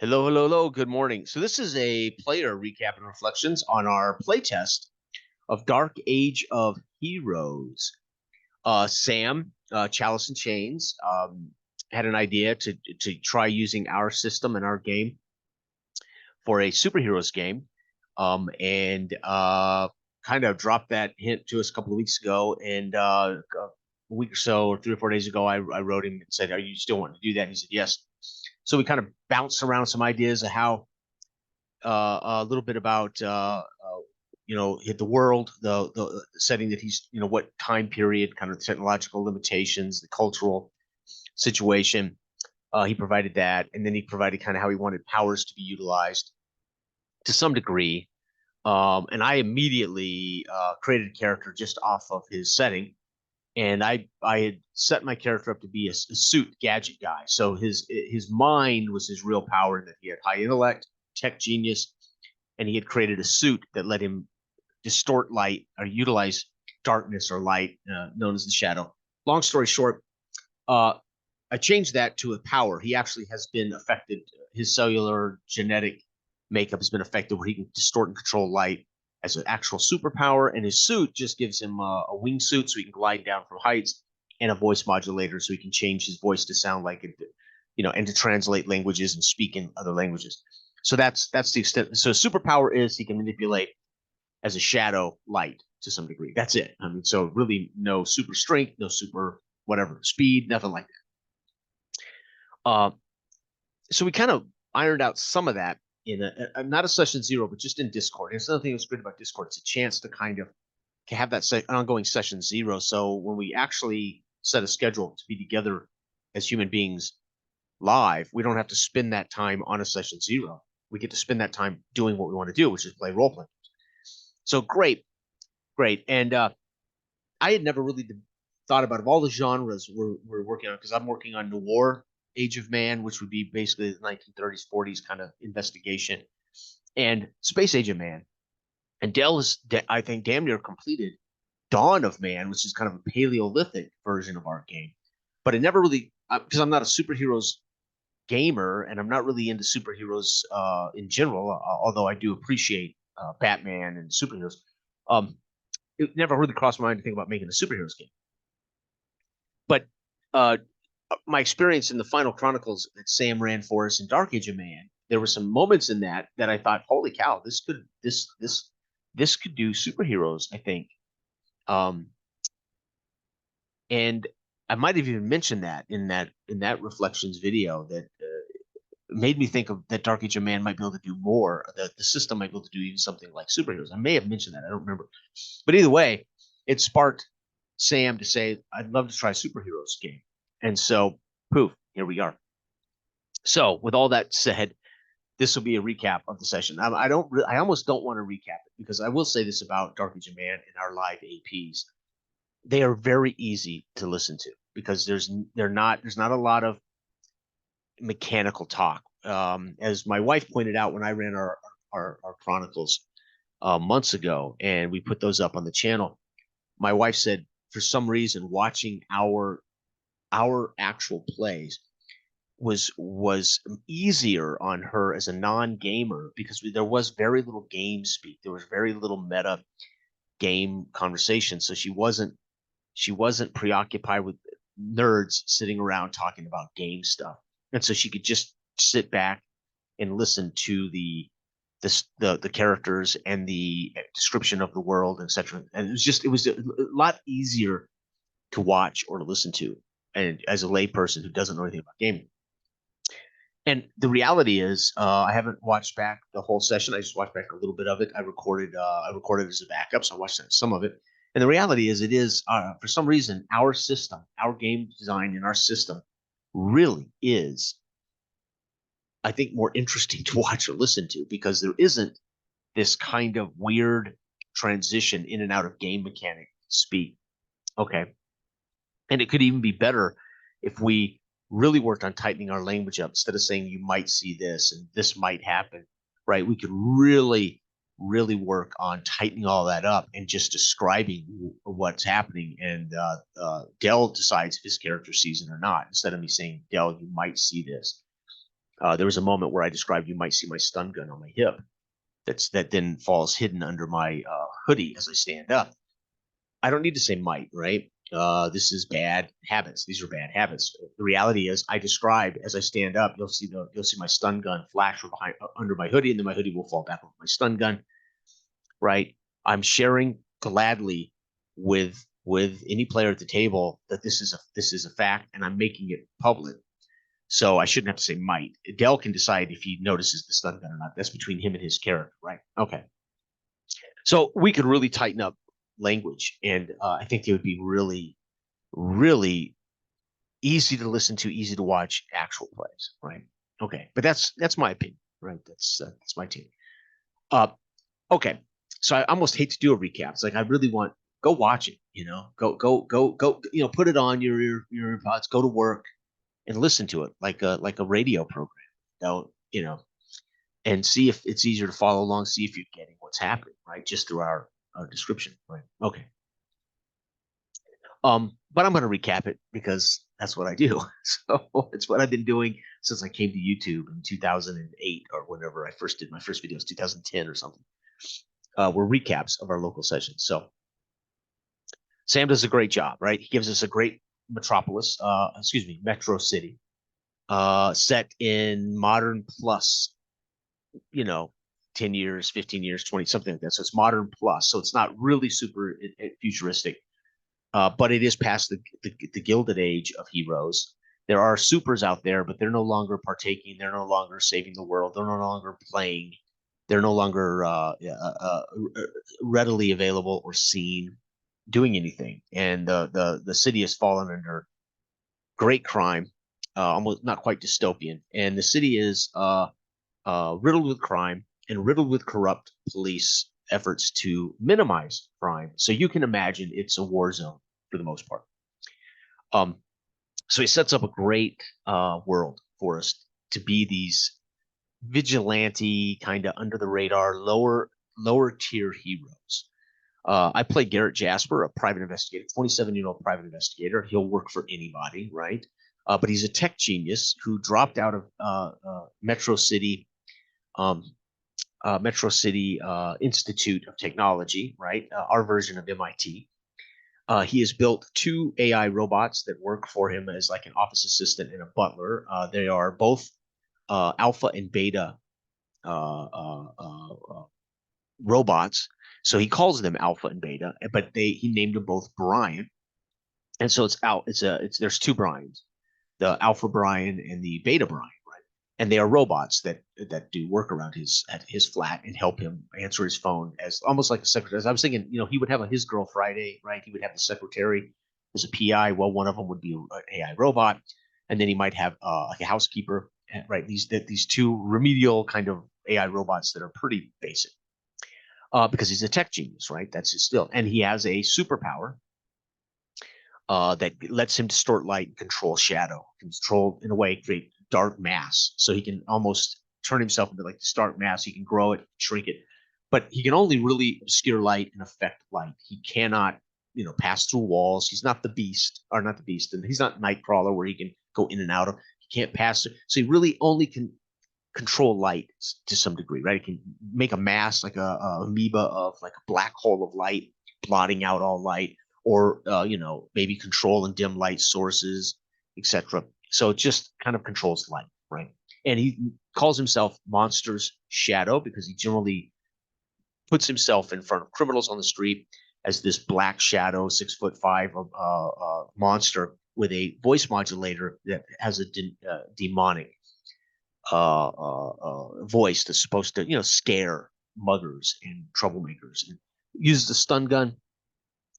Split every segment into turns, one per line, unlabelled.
Hello, hello, hello. Good morning. So this is a player recap and reflections on our playtest of Dark Age of Heroes. Sam, Chalice and Chains, had an idea to try using our system and our game for a superheroes game, and kind of dropped that hint to us a couple of weeks ago. And a week or so, or 3 or 4 days ago, I wrote him and said, "Are you still wanting to do that?" And he said, "Yes." So we kind of bounced around some ideas of how a little bit about hit the world, the setting that he's, what time period, kind of the technological limitations, the cultural situation. He provided that, and then he provided kind of how he wanted powers to be utilized to some degree. And I immediately created a character just off of his setting, and I had set my character up to be a suit gadget guy. So his mind was his real power, in that he had high intellect, tech genius, and he had created a suit that let him distort light or utilize darkness or light, known as the shadow. Long story short, uh, I changed that to a power. He actually has been affected. His cellular genetic makeup has been affected where he can distort and control light as an actual superpower. And his suit just gives him a wingsuit so he can glide down from heights, and a voice modulator so he can change his voice to sound like it, and to translate languages and speak in other languages. So that's the extent. So superpower is he can manipulate as a shadow light to some degree. That's it. I mean, so really no super strength, no super whatever speed, nothing like that. So we kind of ironed out some of that in not a session zero, but just in Discord. And it's another thing that's great about Discord. It's a chance to kind of have that ongoing session zero. So when we actually set a schedule to be together as human beings live, we don't have to spend that time on a session zero. We get to spend that time doing what we want to do, which is play role playing. So great, great. And I had never really thought about of all the genres we're working on, because I'm working on noir, Age of Man, which would be basically the 1930s, 40s kind of investigation, and Space Age of Man. And Dell is, I think, damn near completed Dawn of Man, which is kind of a Paleolithic version of our game. But it never really, because I'm not a superheroes gamer and I'm not really into superheroes in general, although I do appreciate Batman and superheroes. It never really crossed my mind to think about making a superheroes game. But uh, my experience in the Final Chronicles that Sam ran for us in Dark Age of Man, there were some moments in that I thought, holy cow, this could do superheroes, I think. Um, and I might have even mentioned that in that reflections video that made me think of that Dark Age of Man might be able to do more. That the system might be able to do even something like superheroes. I may have mentioned that. I don't remember. But either way, it sparked Sam to say, I'd love to try a superheroes game. And so, poof, here we are. So, with all that said, this will be a recap of the session. I almost don't want to recap it, because I will say this about Dark Age of Man and our live APs. They are very easy to listen to, because there's not a lot of mechanical talk. As my wife pointed out when I ran our chronicles months ago, and we put those up on the channel, my wife said for some reason watching our actual plays was easier on her as a non-gamer, because there was very little game speak. There was very little meta game conversation, so she wasn't preoccupied with nerds sitting around talking about game stuff, and so she could just sit back and listen to the characters and the description of the world, etc. And it was a lot easier to watch or to listen to, and as a layperson who doesn't know anything about gaming. And the reality is, I haven't watched back the whole session. I just watched back a little bit of it. I recorded as a backup, so I watched some of it. And the reality is, it is for some reason our system, our game design, and our system really is, I think, more interesting to watch or listen to, because there isn't this kind of weird transition in and out of game mechanic speed. Okay, and it could even be better if we really worked on tightening our language up, instead of saying you might see this and this might happen, right? We could really, really work on tightening all that up and just describing what's happening. And Dell decides if his character sees it or not, instead of me saying, Dell, you might see this. There was a moment where I described you might see my stun gun on my hip. That then falls hidden under my hoodie as I stand up. I don't need to say might, right? This is bad habits. These are bad habits. The reality is, I described as I stand up, you'll see my stun gun flash from behind under my hoodie, and then my hoodie will fall back over my stun gun. Right? I'm sharing gladly with any player at the table that this is a fact, and I'm making it public. So I shouldn't have to say might. Dell can decide if he notices the stun gun or not. That's between him and his character, right? Okay. So we could really tighten up language, and I think it would be really, really easy to listen to, easy to watch actual plays, right? Okay, but that's my opinion, right? That's my team. Uh, okay, so I almost hate to do a recap. It's like I really want go watch it, go, put it on your earpods, go to work and listen to it like a radio program. Don't and see if it's easier to follow along, see if you're getting what's happening, right? Just through our description, right? Okay. But I'm going to recap it because that's what I do. So it's what I've been doing since I came to YouTube in 2008 or whenever I first did my first videos, 2010 or something. Were recaps of our local sessions. So Sam does a great job, right? He gives us a great metro city, set in modern plus, 10 years, 15 years, 20, something like that. So it's modern plus. So it's not really super futuristic, but it is past the Gilded Age of heroes. There are supers out there, but they're no longer partaking. They're no longer saving the world. They're no longer playing. They're no longer readily available or seen doing anything. And the city has fallen under great crime, almost not quite dystopian. And the city is riddled with crime and riddled with corrupt police efforts to minimize crime. So you can imagine it's a war zone for the most part. Um, so he sets up a great world for us to be these vigilante, kind of under the radar, lower tier heroes. I play Garrett Jasper, a private investigator, 27-year-old private investigator. He'll work for anybody, right? But he's a tech genius who dropped out of Metro City Institute of Technology, right? Our version of MIT. He has built two AI robots that work for him as like an office assistant and a butler. They are both alpha and beta robots. So he calls them alpha and beta, but he named them both Brian. And so it's out. There's two Brians, the alpha Brian and the beta Brian, right? And they are robots that do work around at his flat and help him answer his phone as almost like a secretary. As I was thinking, he would have his girl Friday, right? He would have the secretary as a PI. Well, one of them would be an AI robot, and then he might have like a housekeeper, right? These two remedial kind of AI robots that are pretty basic. Because he's a tech genius, right? That's his skill, and he has a superpower that lets him distort light and control shadow, control in a way, create dark mass. So he can almost turn himself into like this dark mass. He can grow it, shrink it, but he can only really obscure light and affect light. He cannot, pass through walls. He's not the beast, or not the beast, and he's not Nightcrawler where he can go in and out of. He can't pass. So he really only can control light to some degree, right? It can make a mass like a amoeba of like a black hole of light, blotting out all light, or maybe control and dim light sources, etc. So it just kind of controls light, right? And he calls himself Monster's Shadow because he generally puts himself in front of criminals on the street as this black shadow, 6'5" monster with a voice modulator that has a demonic voice that's supposed to, scare muggers and troublemakers. And uses the stun gun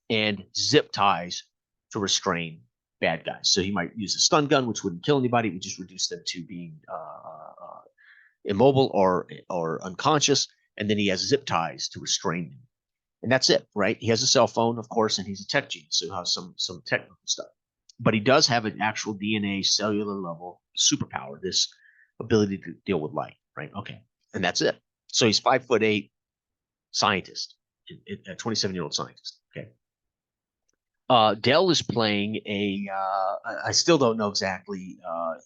and zip ties to restrain bad guys. So he might use a stun gun, which wouldn't kill anybody; it would just reduce them to being immobile or unconscious. And then he has zip ties to restrain them, and that's it, right? He has a cell phone, of course, and he's a tech genius, so he has some technical stuff. But he does have an actual DNA cellular level superpower, this ability to deal with light, right? Okay, and that's it. So he's 5'8", scientist, a 27-year-old scientist. Okay. Dell is playing I still don't know exactly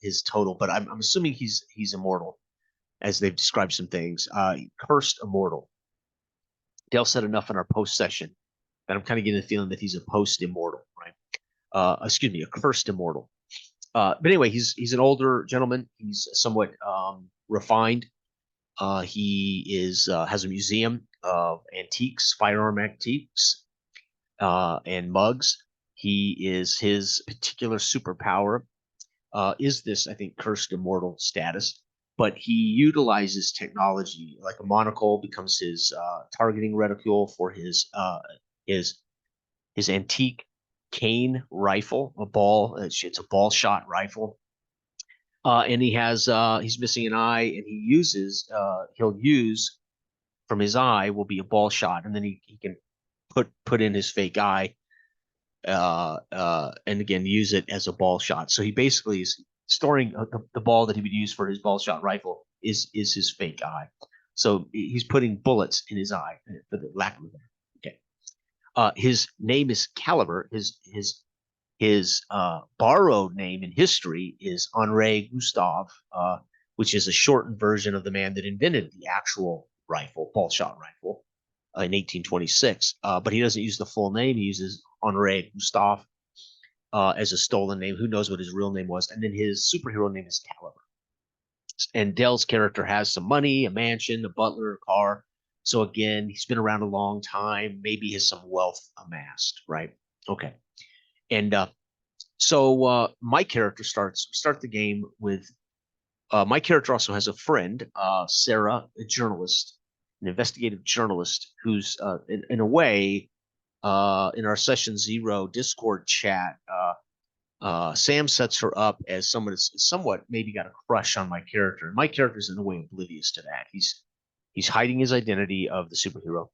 his total, but I'm assuming he's immortal, as they've described some things. Cursed immortal. Dell said enough in our post session that I'm kind of getting the feeling that he's a post immortal, right? Excuse me, a cursed immortal. But anyway, he's an older gentleman. He's somewhat refined. He is has a museum of antiques, firearm antiques, and mugs. He is his particular superpower is this, I think, cursed immortal status. But he utilizes technology, like a monocle becomes his targeting reticule for his his antique cane rifle, a ball. It's a ball shot rifle, and he's missing an eye, and he'll use from his eye will be a ball shot, and then he can put in his fake eye, and again use it as a ball shot. So he basically is storing the ball that he would use for his ball shot rifle is his fake eye. So he's putting bullets in his eye, for the lack of a better. Okay. His name is Caliber. His borrowed name in history is Henri Gustave, which is a shortened version of the man that invented the actual rifle, ball shot rifle, in 1826. But he doesn't use the full name. He uses Henri Gustave as a stolen name. Who knows what his real name was? And then his superhero name is Caliber. And Dell's character has some money, a mansion, a butler, a car. So again, he's been around a long time. Maybe has some wealth amassed, right? Okay. And my character start the game with my character also has a friend, Sarah, a journalist, an investigative journalist, who's in a way in our session 0 Discord chat. Sam sets her up as someone that's somewhat maybe got a crush on my character. And my character is in a way oblivious to that. He's hiding his identity of the superhero.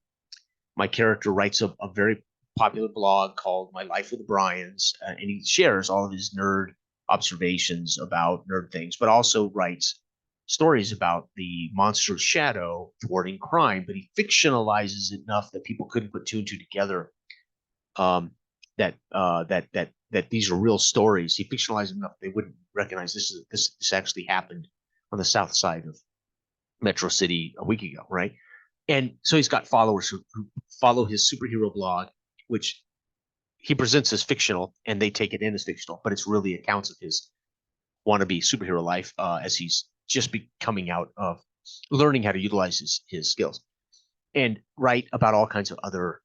My character writes a very popular blog called My Life with the Bryans, and he shares all of his nerd observations about nerd things, but also writes stories about the monster shadow thwarting crime. But he fictionalizes it enough that people couldn't put two and two together. That these are real stories. He fictionalized enough they wouldn't recognize this actually happened on the south side of Metro City a week ago, right? And so he's got followers who follow his superhero blog, which he presents as fictional, and they take it in as fictional, but it's really accounts of his wannabe superhero life as he's just coming out of learning how to utilize his skills, and write about all kinds of other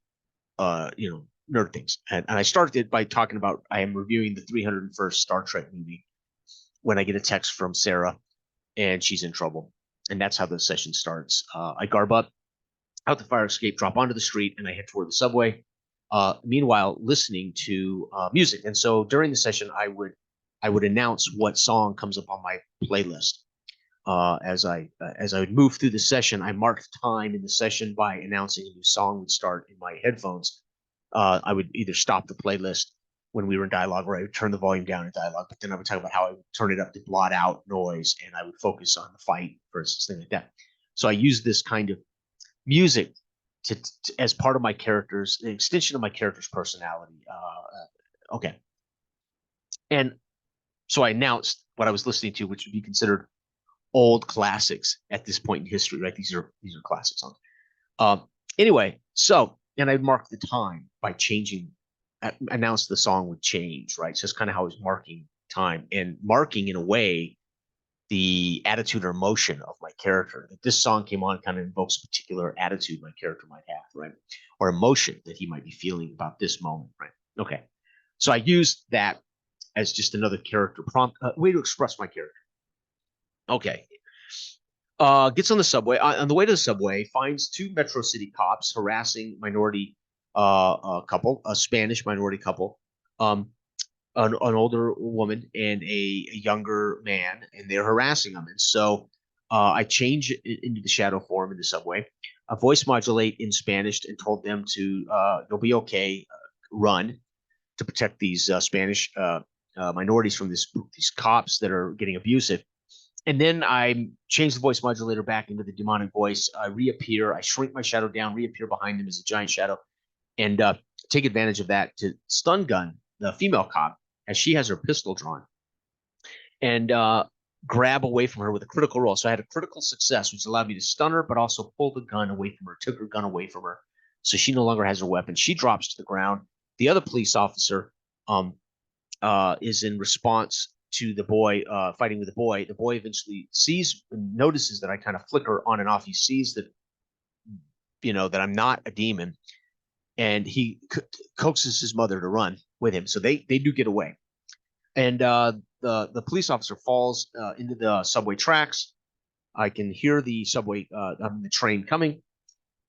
nerd things. And I started by talking about I am reviewing the 301st Star Trek movie when I get a text from Sarah, and she's in trouble, and that's how the session starts. I garb up out the fire escape, drop onto the street, and I head toward the subway. Meanwhile, listening to music. And so during the session, I would announce what song comes up on my playlist. As I would move through the session, I marked time in the session by announcing a new song would start in my headphones. I would either stop the playlist when we were in dialogue, or I would turn the volume down in dialogue. But then I would talk about how I would turn it up to blot out noise, and I would focus on the fight versus things like that. So I use this kind of music to as part of my character's an extension of my character's personality. Okay, and so I announced what I was listening to, which would be considered old classics at this point in history, right? These are classic songs. Anyway, so and I marked the time by changing, announced the song would change, right? So it's kind of how I was marking time and marking in a way the attitude or emotion of my character. That this song came on kind of invokes a particular attitude my character might have, right? Or emotion that he might be feeling about this moment, right? Okay. So I used that as just another character prompt, way to express my character. Okay. Gets on the subway. On the way to the subway, finds two Metro City cops harassing minority couple, a Spanish minority couple. An older woman and a younger man, and they're harassing them. And so I change it into the shadow form in the subway. I voice modulate in Spanish and told them to, you'll be okay, run to protect these Spanish minorities from these cops that are getting abusive. And then I change the voice modulator back into the demonic voice. I reappear. I shrink my shadow down, reappear behind them as a giant shadow, and take advantage of that to stun gun the female cop as she has her pistol drawn and grab away from her with a critical roll. So I had a critical success, which allowed me to stun her, but also pull the gun away from her, took her gun away from her. So she no longer has her weapon. She drops to the ground. The other police officer is in response to the boy fighting with the boy. The boy eventually sees and notices that I kind of flicker on and off. He sees that, that I'm not a demon, and he coaxes his mother to run with him. So they do get away. And the police officer falls into the subway tracks. I can hear the the train coming.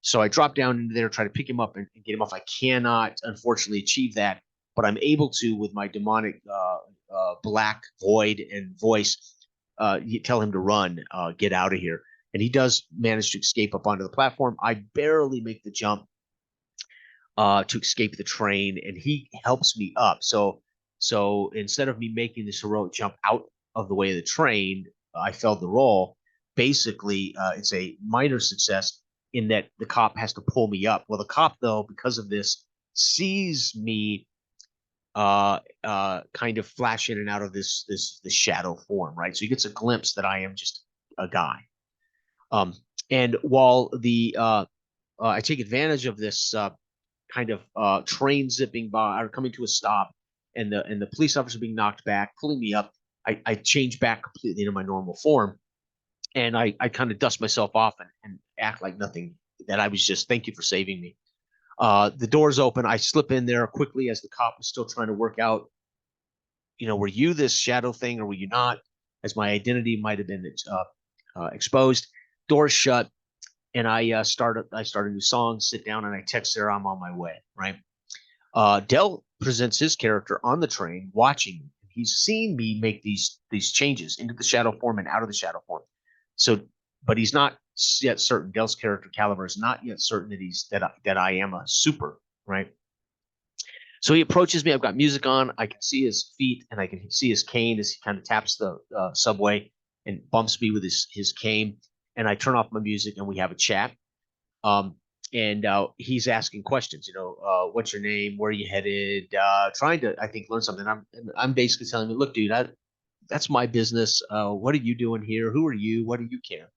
So I drop down into there, try to pick him up and get him off. I cannot, unfortunately, achieve that, but I'm able to, with my demonic black void and voice, tell him to run, get out of here. And he does manage to escape up onto the platform. I barely make the jump to escape the train, and he helps me up. So instead of me making this heroic jump out of the way of the train, I failed the roll. Basically, it's a minor success in that the cop has to pull me up. Well, the cop, though, because of this, sees me kind of flash in and out of this shadow form, right? So he gets a glimpse that I am just a guy. And while I take advantage of this kind of train zipping by or coming to a stop, and the police officer being knocked back, pulling me up, I change back completely into my normal form, and I kind of dust myself off and act like nothing, that I was just, thank you for saving me. The doors open. I slip in there quickly as the cop is still trying to work out, were you this shadow thing or were you not? As my identity might have been exposed. Doors shut, and I start a new song, sit down, and I text her I'm on my way, right? Dell presents his character on the train watching. He's seen me make these changes into the shadow form and out of the shadow form. So, but he's not yet certain. Dell's character caliber is not yet certain that I am a super, right? So he approaches me. I've got music on. I can see his feet and I can see his cane as he kind of taps the subway and bumps me with his cane. And I turn off my music and we have a chat. And he's asking questions, what's your name? Where are you headed? Trying to, I think, learn something. I'm basically telling him, look, dude, that's my business. What are you doing here? Who are you? What do you care?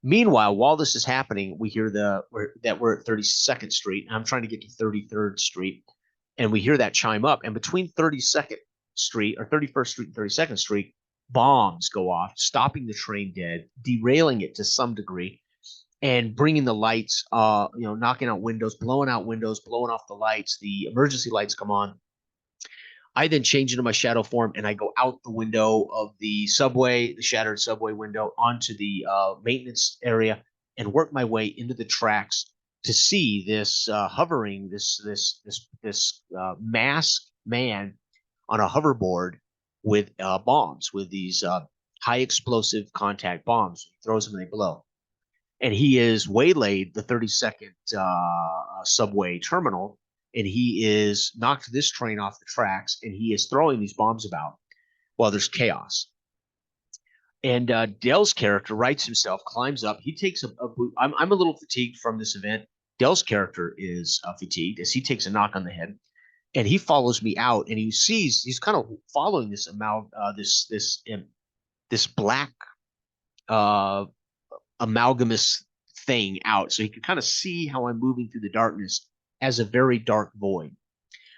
Meanwhile, while this is happening, we hear that we're at 32nd Street. And I'm trying to get to 33rd Street, and we hear that chime up. And between 32nd Street or 31st Street and 32nd Street, bombs go off, stopping the train dead, derailing it to some degree, and bringing the lights, knocking out windows, blowing off the lights. The emergency lights come on. I then change into my shadow form and I go out the window of the subway, the shattered subway window, onto the maintenance area and work my way into the tracks to see this hovering, this masked man on a hoverboard with bombs, with these high explosive contact bombs. He throws them and they blow. And he is waylaid the 32nd subway terminal, and he is knocked this train off the tracks, and he is throwing these bombs about while there's chaos. And Dell's character rights himself, climbs up. He takes I'm a little fatigued from this event. Dell's character is fatigued as he takes a knock on the head, and he follows me out, and he's kind of following this this black amalgamous thing out, so he can kind of see how I'm moving through the darkness as a very dark void.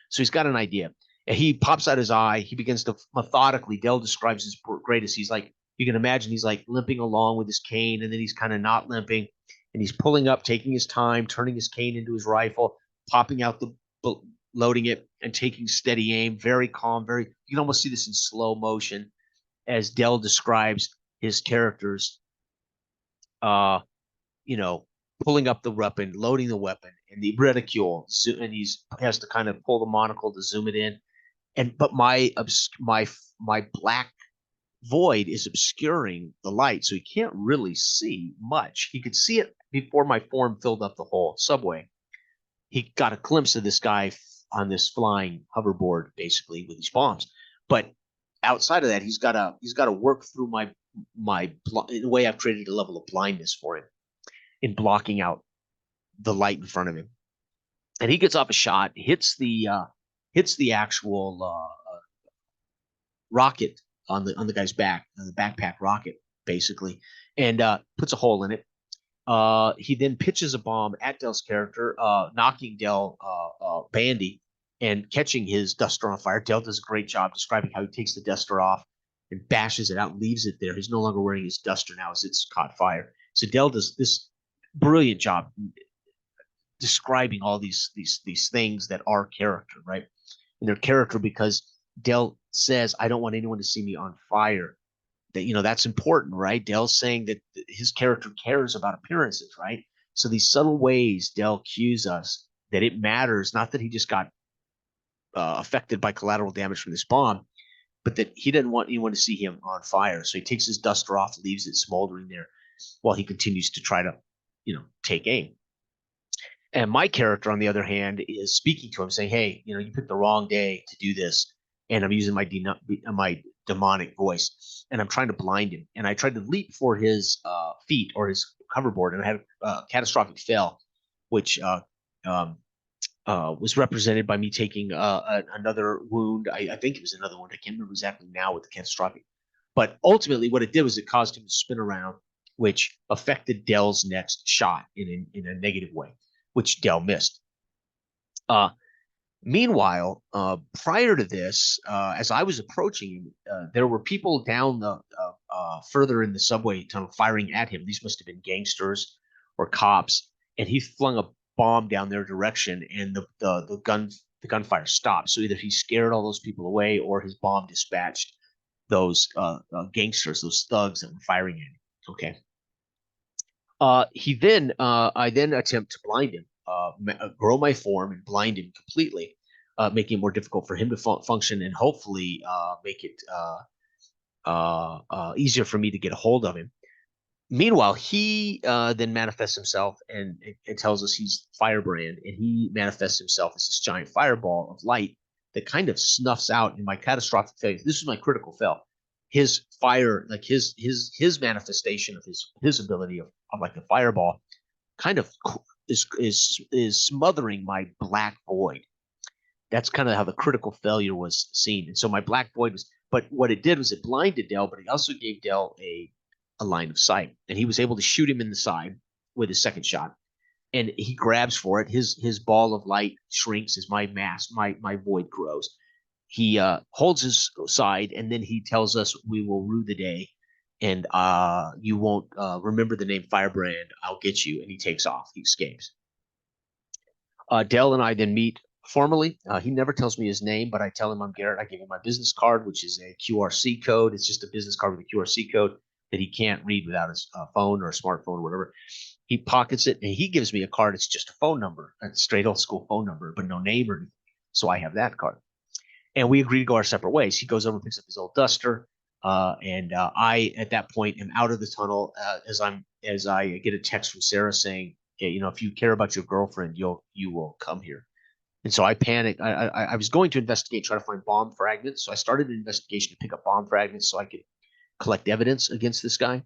So he's got an idea. And he pops out his eye. He begins to methodically, Dell describes his greatest. He's like, you can imagine he's like limping along with his cane, and then he's kind of not limping, and he's pulling up, taking his time, turning his cane into his rifle, popping out loading it, and taking steady aim, very calm, you can almost see this in slow motion as Dell describes his characters pulling up the weapon, loading the weapon, and the reticule, and he has to kind of pull the monocle to zoom it in. But my black void is obscuring the light, so he can't really see much. He could see it before my form filled up the whole subway. He got a glimpse of this guy on this flying hoverboard, basically with these bombs. But outside of that, he's got to work through in a way I've created a level of blindness for him in blocking out the light in front of him. and he gets off a shot, hits the actual rocket on the guy's back, the backpack rocket, basically, and puts a hole in it. He then pitches a bomb at Dell's character, knocking Dell bandy and catching his duster on fire. Dell does a great job describing how he takes the duster off and bashes it out and leaves it there. He's no longer wearing his duster now as it's caught fire. So Dell does this brilliant job describing all these things that are character, right? And they're character because Dell says, "I don't want anyone to see me on fire." That that's important, right? Dell's saying that his character cares about appearances, right? So these subtle ways Dell cues us that it matters, not that he just got affected by collateral damage from this bomb, but that he doesn't want anyone to see him on fire. So he takes his duster off, leaves it smoldering there, while he continues to try to, take aim. And my character, on the other hand, is speaking to him, saying, "Hey, you picked the wrong day to do this," and I'm using my demonic voice, and I'm trying to blind him. And I tried to leap for his feet or his hoverboard, and I had a catastrophic fail, which was represented by me taking another wound. I think it was another wound. I can't remember exactly now with the catastrophic. But ultimately, what it did was it caused him to spin around, which affected Dell's next shot in a negative way, which Dell missed. Meanwhile, prior to this, as I was approaching him, there were people down the further in the subway tunnel firing at him. These must have been gangsters or cops, and he flung a bomb down their direction, and the gunfire stopped. So either he scared all those people away, or his bomb dispatched those gangsters, those thugs that were firing at him. Okay. I then attempt to blind him, grow my form and blind him completely, making it more difficult for him to function and hopefully make it easier for me to get a hold of him. Meanwhile, he then manifests himself and tells us he's Firebrand, and he manifests himself as this giant fireball of light that kind of snuffs out in my catastrophic failure. This is my critical fail. His fire, like his manifestation of his ability of like the fireball, kind of is smothering my black void. That's kind of how the critical failure was seen. And so my black void was, but what it did was it blinded Dell, but it also gave Dell a line of sight, and he was able to shoot him in the side with his second shot. And he grabs for it. His ball of light shrinks as my void grows. He holds his side, and then he tells us we will rue the day, and you won't remember the name Firebrand. I'll get you. And he takes off. He escapes. Dell and I then meet formally. He never tells me his name, but I tell him I'm Garrett. I give him my business card, which is a QRC code. It's just a business card with a QRC code that he can't read without his phone or a smartphone or whatever. He pockets it, and he gives me a card. It's just a phone number, a straight old school phone number, but no name or anything. So I have that card. And we agree to go our separate ways. He goes over and picks up his old duster, and I, at that point, am out of the tunnel as I get a text from Sarah saying, hey, if you care about your girlfriend, you will come here. And so I panicked. I was going to investigate, try to find bomb fragments. So I started an investigation to pick up bomb fragments so I could collect evidence against this guy.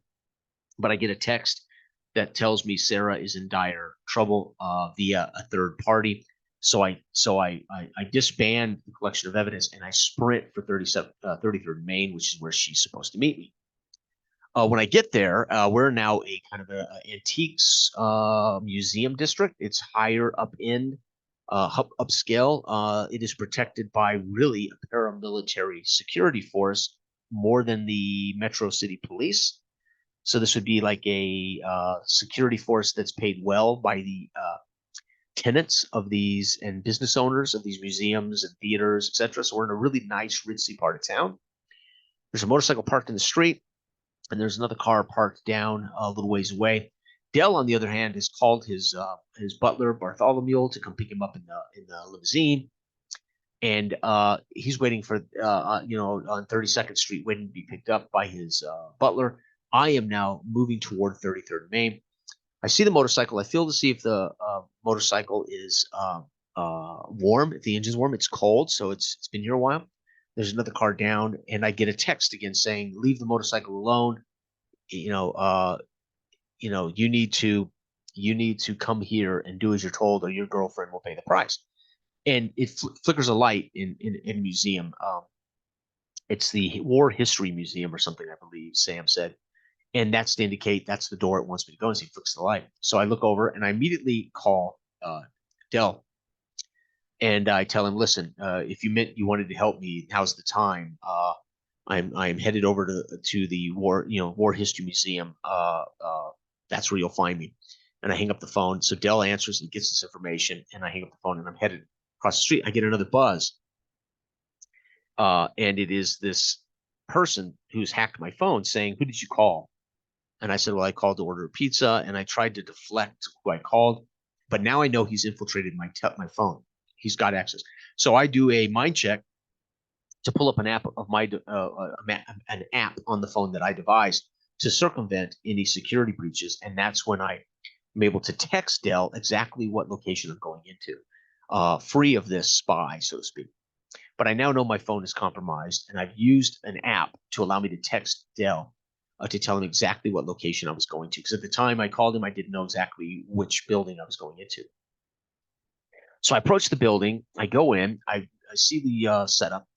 But I get a text that tells me Sarah is in dire trouble via a third party. So I disband the collection of evidence and I sprint for 33rd Main, which is where she's supposed to meet me. When I get there, we're now a kind of an antiques museum district. It's higher up in upscale. It is protected by really a paramilitary security force more than the Metro City Police. So this would be like a security force that's paid well by the tenants of these and business owners of these museums and theaters, etc. So we're in a really nice, ritzy part of town. There's a motorcycle parked in the street, and there's another car parked down a little ways away. Dell, on the other hand, has called his butler Bartholomew to come pick him up in the limousine, and he's waiting for on 32nd Street, waiting to be picked up by his butler. I am now moving toward 33rd Main. I see the motorcycle. I feel to see if the motorcycle is warm. If the engine's warm, it's cold, so it's been here a while. There's another car down, and I get a text again saying, "Leave the motorcycle alone. You need to You need to come here and do as you're told, or your girlfriend will pay the price. And it flickers a light in a museum. It's the War History Museum or something, I believe, Sam said. And that's to indicate that's the door it wants me to go, and so he flicks the light. So I look over and I immediately call Dell, and I tell him, listen, if you meant you wanted to help me, now's the time. I'm headed over to the War History Museum. That's where you'll find me. And I hang up the phone. So Dell answers and gets this information, and I hang up the phone and I'm headed across the street. I get another buzz, and it is this person who's hacked my phone saying, "Who did you call?" And I said, "Well, I called to order a pizza," and I tried to deflect who I called, but now I know he's infiltrated my phone. He's got access. So I do a mind check to pull up an app of an app on the phone that I devised to circumvent any security breaches, and that's when I am able to text Dell exactly what location I'm going into, free of this spy, so to speak. But I now know my phone is compromised, and I've used an app to allow me to text Dell to tell him exactly what location I was going to. Because at the time I called him, I didn't know exactly which building I was going into. So I approach the building. I go in. I see the setup,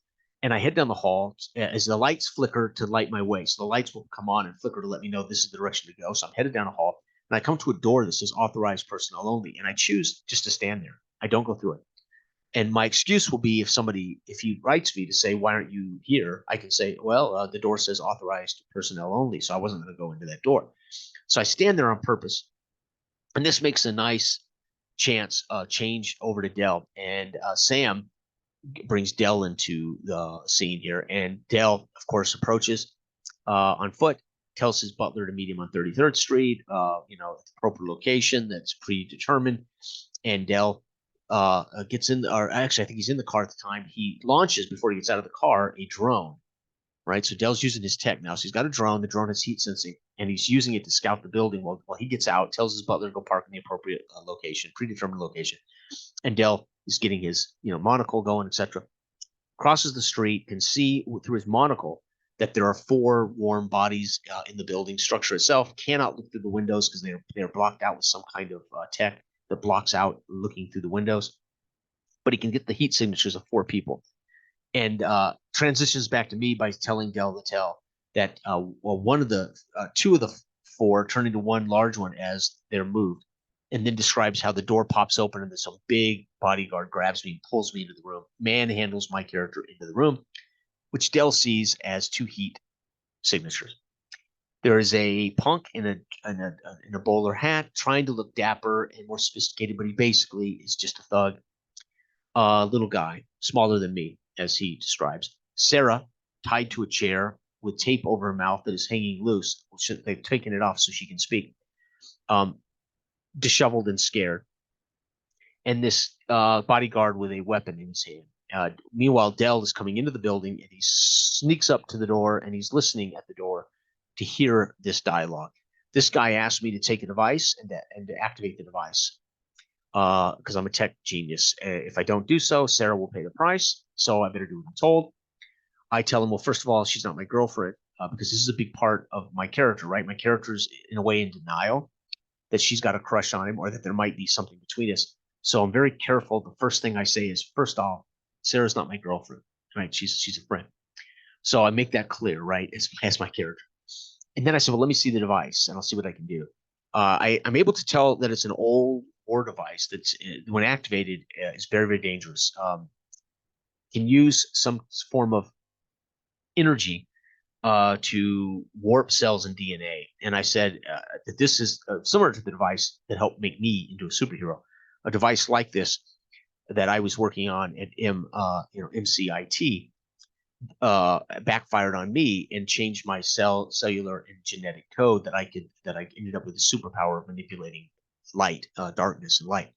and I head down the hall as the lights flicker to light my way. So the lights will come on and flicker to let me know this is the direction to go. So I'm headed down a hall, and I come to a door that says authorized personnel only, and I choose just to stand there. I don't go through it. And my excuse will be if he writes me to say, why aren't you here? I can say, well, the door says authorized personnel only. So I wasn't going to go into that door. So I stand there on purpose. And this makes a nice chance change over to Dell. And Sam brings Dell into the scene here. And Dell, of course, approaches on foot, tells his butler to meet him on 33rd Street, at the appropriate location that's predetermined. And Dell gets in, or actually, I think he's in the car at the time. He launches before he gets out of the car a drone, right? So Dell's using his tech now. So he's got a drone. The drone has heat sensing, and he's using it to scout the building while he gets out, tells his butler to go park in the appropriate location, predetermined location. And Dell is getting his, monocle going, etc. Crosses the street, can see through his monocle that there are 4 warm bodies in the building structure itself. Cannot look through the windows because they're blocked out with some kind of tech that blocks out looking through the windows. But he can get the heat signatures of 4 people, and transitions back to me by telling Del Latel that one of the 2 of the 4 turn into one large one as they're moved, and then describes how the door pops open and some big bodyguard grabs me and pulls me into the room, manhandles my character into the room, which Dell sees as 2 heat signatures. There is a punk in a bowler hat trying to look dapper and more sophisticated, but he basically is just a thug. Little guy, smaller than me, as he describes. Sarah, tied to a chair with tape over her mouth that is hanging loose. They've taken it off so she can speak. Disheveled and scared. And this bodyguard with a weapon in his hand. Meanwhile, Dell is coming into the building, and he sneaks up to the door, and he's listening at the door to hear this dialogue. This guy asked me to take a device and to activate the device because I'm a tech genius. If I don't do so, Sarah will pay the price. So I better do what I'm told. I tell him, well, first of all, she's not my girlfriend because this is a big part of my character, right? My character's in a way in denial that she's got a crush on him or that there might be something between us. So I'm very careful. The first thing I say is, first off, Sarah's not my girlfriend, right? She's a friend. So I make that clear, right? As my character. And then I said, well, let me see the device and I'll see what I can do. I'm able to tell that it's an old war device that's, when activated, is very, very dangerous. Can use some form of energy to warp cells and DNA. And I said that this is similar to the device that helped make me into a superhero. A device like this that I was working on at MCIT backfired on me and changed my cellular and genetic code that I ended up with a superpower of manipulating light, darkness, and light.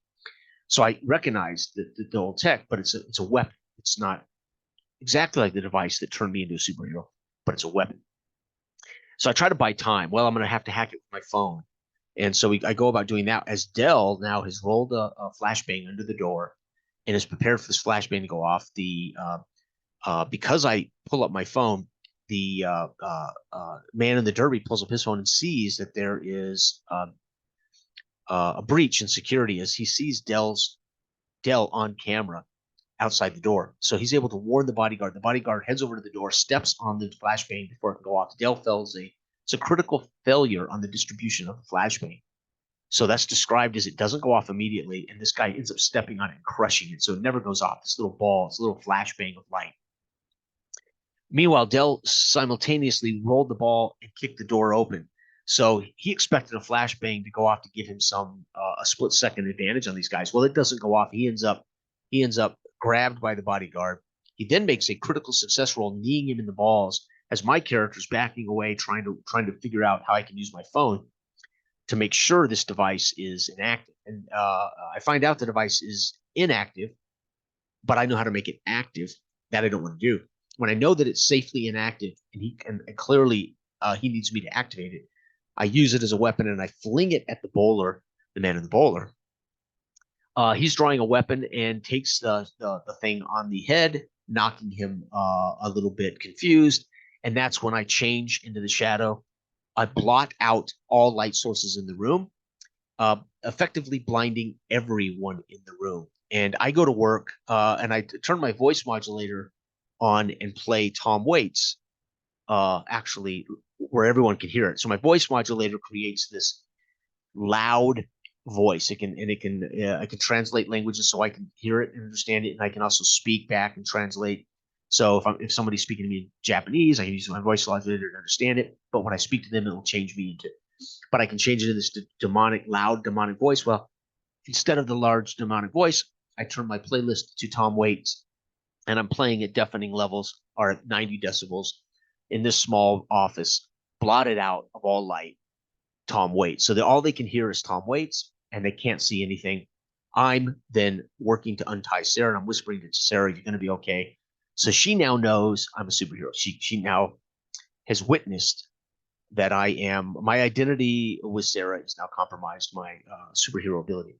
So I recognized the old tech, but it's a weapon. It's not exactly like the device that turned me into a superhero, but it's a weapon. So I try to buy time. Well, I'm going to have to hack it with my phone. And so I go about doing that as Dell now has rolled a flashbang under the door and is prepared for this flashbang to go off. Because I pull up my phone, the man in the derby pulls up his phone and sees that there is a breach in security as he sees Dell on camera outside the door. So he's able to warn the bodyguard. The bodyguard heads over to the door, steps on the flashbang before it can go off. Dell fells it's a critical failure on the distribution of the flashbang. So that's described as it doesn't go off immediately, and this guy ends up stepping on it and crushing it. So it never goes off. This little ball, this little flashbang of light. Meanwhile, Dell simultaneously rolled the ball and kicked the door open. So he expected a flashbang to go off to give him some a split second advantage on these guys. Well, it doesn't go off. He ends up grabbed by the bodyguard. He then makes a critical success roll, kneeing him in the balls as my character's backing away, trying to figure out how I can use my phone to make sure this device is inactive. And I find out the device is inactive, but I know how to make it active. That I don't want to do. When I know that it's safely inactive and clearly he needs me to activate it, I use it as a weapon and I fling it at the bowler, the man in the bowler. He's drawing a weapon and takes the thing on the head, knocking him a little bit confused. And that's when I change into the shadow. I blot out all light sources in the room, effectively blinding everyone in the room. And I go to work and I turn my voice modulator on and play Tom Waits, actually, where everyone can hear it. So my voice modulator creates this loud voice. I can translate languages so I can hear it and understand it, and I can also speak back and translate. So if somebody's speaking to me in Japanese, I can use my voice modulator to understand it. But when I speak to them, it will change me into. But I can change it into this loud demonic voice. Well, instead of the large demonic voice, I turn my playlist to Tom Waits, and I'm playing at deafening levels, or at 90 decibels, in this small office, blotted out of all light. Tom Waits. So all they can hear is Tom Waits, and they can't see anything. I'm then working to untie Sarah, and I'm whispering to Sarah, "You're going to be okay." So she now knows I'm a superhero. She now has witnessed that I am. My identity with Sarah is now compromised. My superhero ability.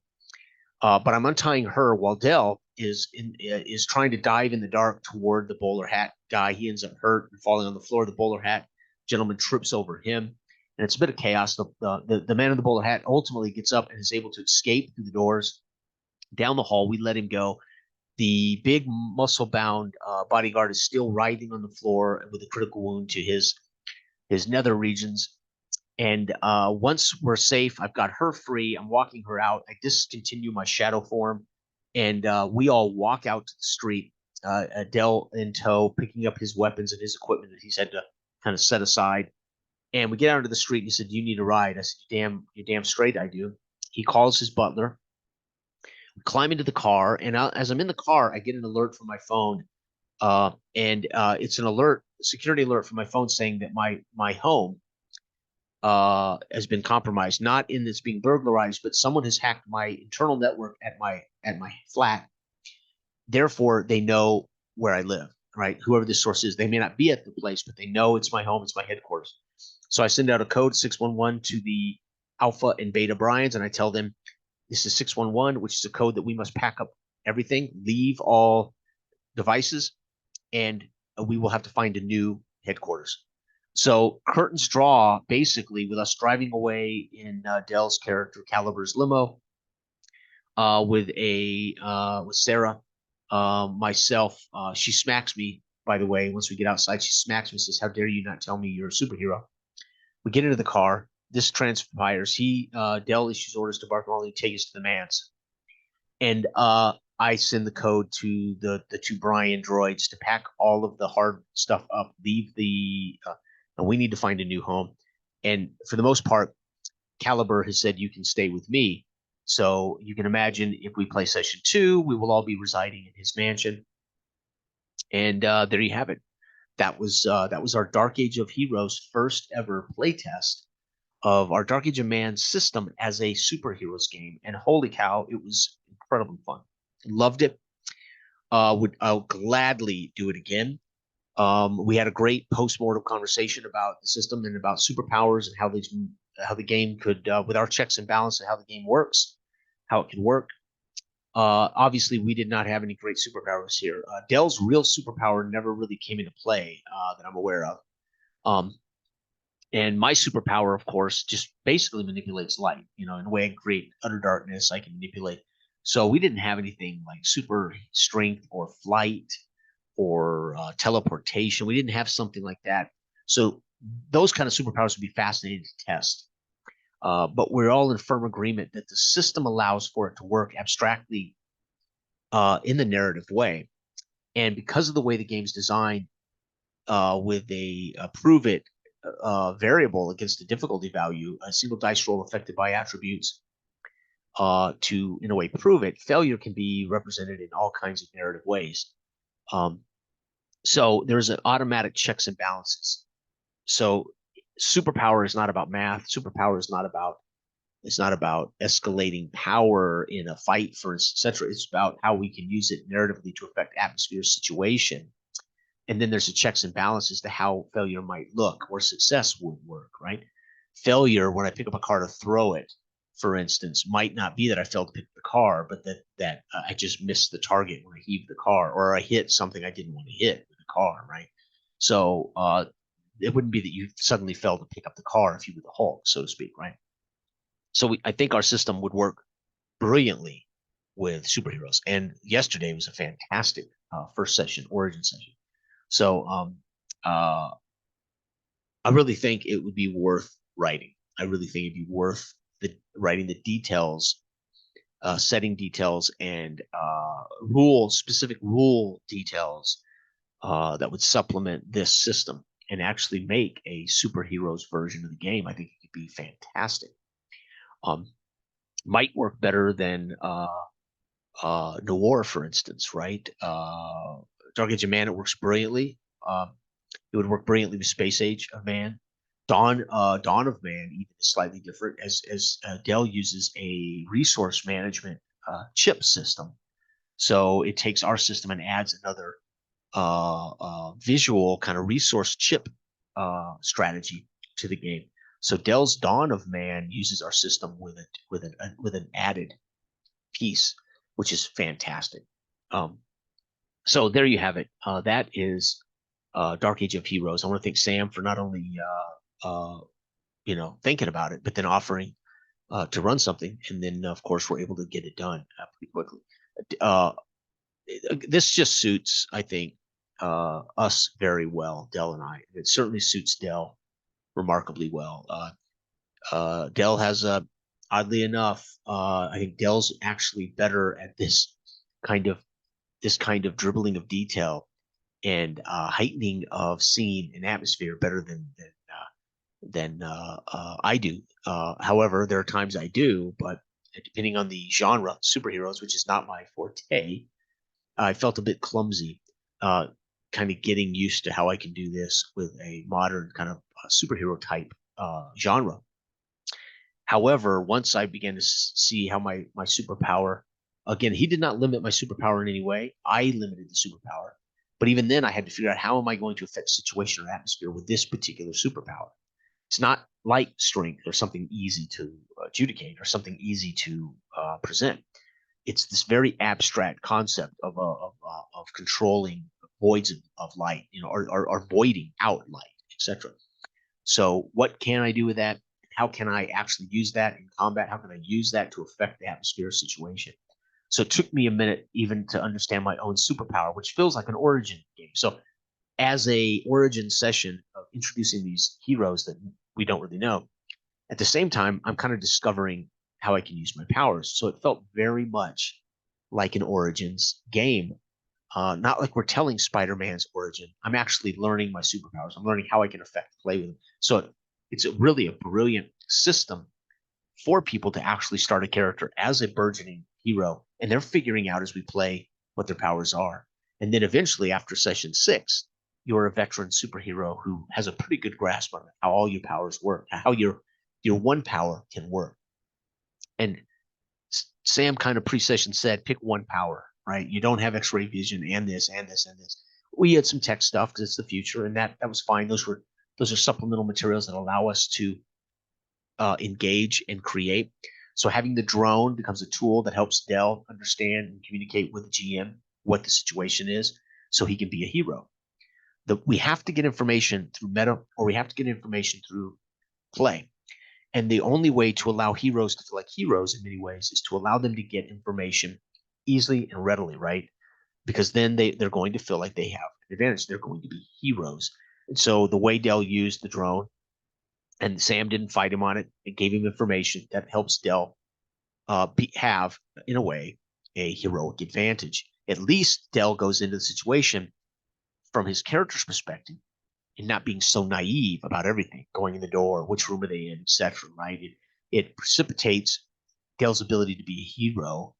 But I'm untying her while Dell is trying to dive in the dark toward the bowler hat guy. He ends up hurt and falling on the floor. The bowler hat gentleman trips over him, and it's a bit of chaos. The man in the bowler hat ultimately gets up and is able to escape through the doors down the hall. We let him go. The big muscle-bound bodyguard is still writhing on the floor with a critical wound to his nether regions. And once we're safe, I've got her free. I'm walking her out. I discontinue my shadow form, and we all walk out to the street. Dell in tow, picking up his weapons and his equipment that he's had to kind of set aside. And we get out into the street. And he said, "Do you need a ride?" I said, "You're damn straight I do." He calls his butler. We climb into the car, and as I'm in the car, I get an alert from my phone, and it's an alert, security alert from my phone saying that my home has been compromised. Not in this being burglarized, but someone has hacked my internal network at my flat. Therefore, they know where I live. Right, whoever this source is, they may not be at the place, but they know it's my home, it's my headquarters. So I send out a code 611 to the Alpha and Beta Bryans, and I tell them this is 611, which is a code that we must pack up everything, leave all devices, and we will have to find a new headquarters. So curtains draw, basically, with us driving away in Dell's character Caliber's limo, with Sarah, myself. She smacks me, by the way. Once we get outside, she smacks me and says, "How dare you not tell me you're a superhero?" We get into the car. This transpires. Dell issues orders to Bartholomew to take us to the manse, and I send the code to the two Brian droids to pack all of the hard stuff up, leave and we need to find a new home. And for the most part, Caliber has said you can stay with me. So you can imagine if we play session 2, we will all be residing in his mansion. And there you have it. That was our Dark Age of Heroes first ever playtest of our Dark Age of Man system as a superheroes game. And holy cow, it was incredibly fun. Loved it. I'll gladly do it again. We had a great post-mortem conversation about the system and about superpowers and how the game could, with our checks and balances, and how the game works, how it can work. Obviously, we did not have any great superpowers here. Dell's real superpower never really came into play that I'm aware of. And my superpower, of course, just basically manipulates light. In a way I can create utter darkness, I can manipulate. So we didn't have anything like super strength or flight or teleportation. We didn't have something like that. So those kind of superpowers would be fascinating to test. But we're all in firm agreement that the system allows for it to work abstractly in the narrative way. And because of the way the game's designed, with a prove it variable against the difficulty value, a single dice roll affected by attributes to, in a way, prove it, failure can be represented in all kinds of narrative ways. Um, so there's an automatic checks and balances. So superpower is not about math. Superpower is not about it's not about escalating power in a fight, for instance, etc. It's about how we can use it narratively to affect atmosphere, situation. And then there's a checks and balances to how failure might look or success would work, right? Failure, when I pick up a car to throw it, for instance, might not be that I failed to pick the car, but that I just missed the target when I heaved the car, or I hit something I didn't want to hit with the car, right? So it wouldn't be that you suddenly failed to pick up the car if you were the Hulk, so to speak, right? So I think our system would work brilliantly with superheroes. And yesterday was a fantastic first session, origin session. So uh, I really think it would be worth writing. I really think it'd be worth writing the details, setting details, and specific rule details that would supplement this system and actually make a superheroes version of the game. I think it could be fantastic. Um, might work better than Noir, for instance, right? Dark Age of Man, it works brilliantly. It would work brilliantly with Space Age of Man. Dawn of Man even is slightly different, as Dell uses a resource management chip system. So it takes our system and adds another visual kind of resource chip strategy to the game. So Dell's Dawn of Man uses our system with an added piece, which is fantastic. Um, so there you have it. That is Dark Age of Heroes. I want to thank Sam for not only thinking about it, but then offering to run something, and then of course we're able to get it done pretty quickly. Uh, this just suits, I think, us very well, Dell and I. It certainly suits Dell remarkably well. Dell has a, oddly enough, I think Dell's actually better at this kind of dribbling of detail and heightening of scene and atmosphere better than I do. However, there are times I do, but depending on the genre, superheroes, which is not my forte, I felt a bit clumsy, uh, kind of getting used to how I can do this with a modern kind of superhero type genre. However, once I began to see how my superpower, again, he did not limit my superpower in any way. I limited the superpower. But even then, I had to figure out how am I going to affect situation or atmosphere with this particular superpower. It's not like strength or something easy to adjudicate or something easy to present. It's this very abstract concept of controlling voids of light, or voiding out light, etc. So what can I do with that? How can I actually use that in combat? How can I use that to affect the atmosphere situation? So it took me a minute even to understand my own superpower, which feels like an origin game. So as a origin session of introducing these heroes that we don't really know, at the same time, I'm kind of discovering how I can use my powers. So it felt very much like an origins game. Not like we're telling Spider-Man's origin. I'm actually learning my superpowers. I'm learning how I can affect play with them. So it's really a brilliant system for people to actually start a character as a burgeoning hero, and they're figuring out as we play what their powers are. And then eventually, after session 6, you're a veteran superhero who has a pretty good grasp on how all your powers work, how your one power can work. And Sam kind of pre-session said, pick one power, right? You don't have X-ray vision and this and this and this. We had some tech stuff because it's the future, and that was fine. Those are supplemental materials that allow us to engage and create. So having the drone becomes a tool that helps Dell understand and communicate with the GM what the situation is, so he can be a hero. We have to get information through meta, or we have to get information through play. And the only way to allow heroes to feel like heroes in many ways is to allow them to get information easily and readily, right? Because then they're going to feel like they have an advantage. They're going to be heroes. And so the way Dell used the drone, and Sam didn't fight him on it, it gave him information that helps Dell have, in a way, a heroic advantage. At least Dell goes into the situation from his character's perspective and not being so naive about everything, going in the door, which room are they in, etc. Right? It precipitates Dell's ability to be a hero,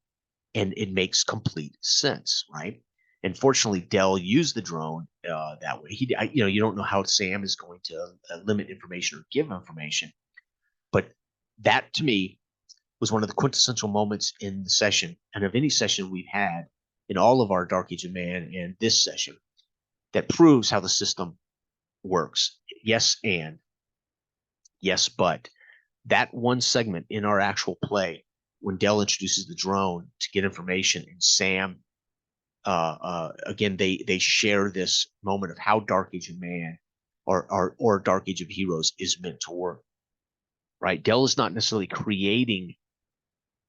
and it makes complete sense, right? And fortunately, Dell used the drone that way. You don't know how Sam is going to limit information or give information, but that to me was one of the quintessential moments in the session and of any session we've had in all of our Dark Age of Man and this session that proves how the system works. Yes, and yes, but that one segment in our actual play when Dell introduces the drone to get information and Sam again they share this moment of how Dark Age of Man or Dark Age of Heroes is meant to work. Right? Dell is not necessarily creating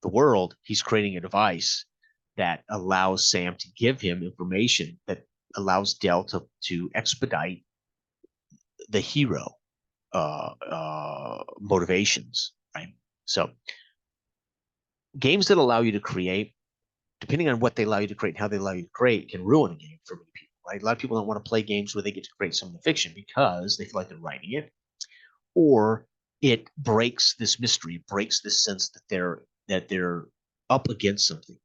the world, he's creating a device that allows Sam to give him information that allows Dell to expedite the hero motivations, right? So games that allow you to create, depending on what they allow you to create and how they allow you to create, can ruin a game for many people, right? A lot of people don't want to play games where they get to create some of the fiction because they feel like they're writing it, or it breaks this mystery, breaks this sense that they're up against something.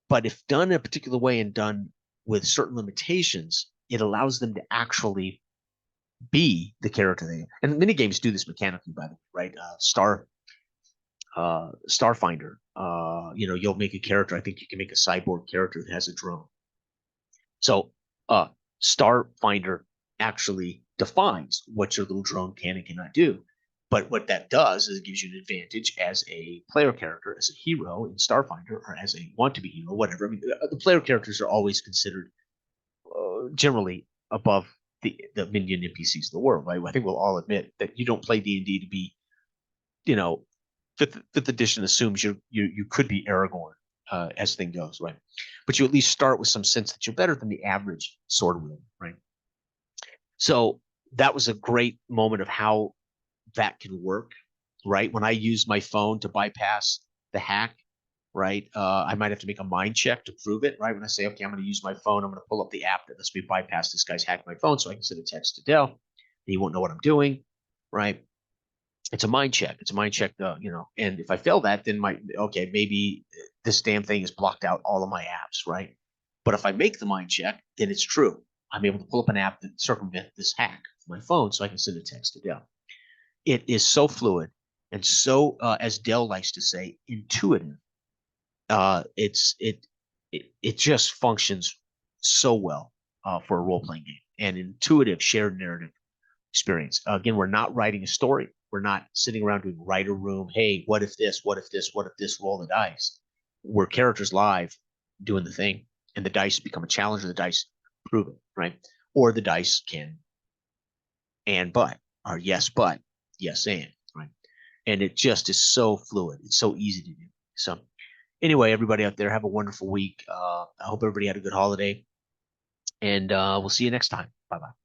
But if done in a particular way and done with certain limitations, it allows them to actually be the character they are. And many games do this mechanically, by the way, right? Starfinder. You'll make a character. I think you can make a cyborg character that has a drone. So uh, Starfinder actually defines what your little drone can and cannot do. But what that does is it gives you an advantage as a player character, as a hero in Starfinder, or as a want to be hero, whatever. I mean, the player characters are always considered generally above the minion NPCs of the world, right? I think we'll all admit that you don't play D&D to be, you know, fifth edition assumes you could be Aragorn as thing goes, right? But you at least start with some sense that you're better than the average sword wielder, right? So that was a great moment of how that can work, right? When I use my phone to bypass the hack, right? I might have to make a mind check to prove it, right? When I say, okay, I'm going to use my phone, I'm going to pull up the app that lets me bypass this guy's hacked my phone so I can send a text to Dell. He won't know what I'm doing, right? It's a mind check. It's a mind check, and if I fail that, then okay, maybe this damn thing has blocked out all of my apps, right? But if I make the mind check, then it's true. I'm able to pull up an app that circumvents this hack from my phone so I can send a text to Dell. It is so fluid and so, as Dell likes to say, intuitive. It just functions so well for a role playing game and intuitive shared narrative experience. Again, we're not writing a story. We're not sitting around doing writer room. Hey, what if this? What if this? What if this? Roll the dice. We're characters live doing the thing, and the dice become a challenge, or the dice prove it, right? Or the dice can and but, or yes and, right? And it just is so fluid. It's so easy to do. So anyway, everybody out there, have a wonderful week. I hope everybody had a good holiday, and we'll see you next time. Bye bye.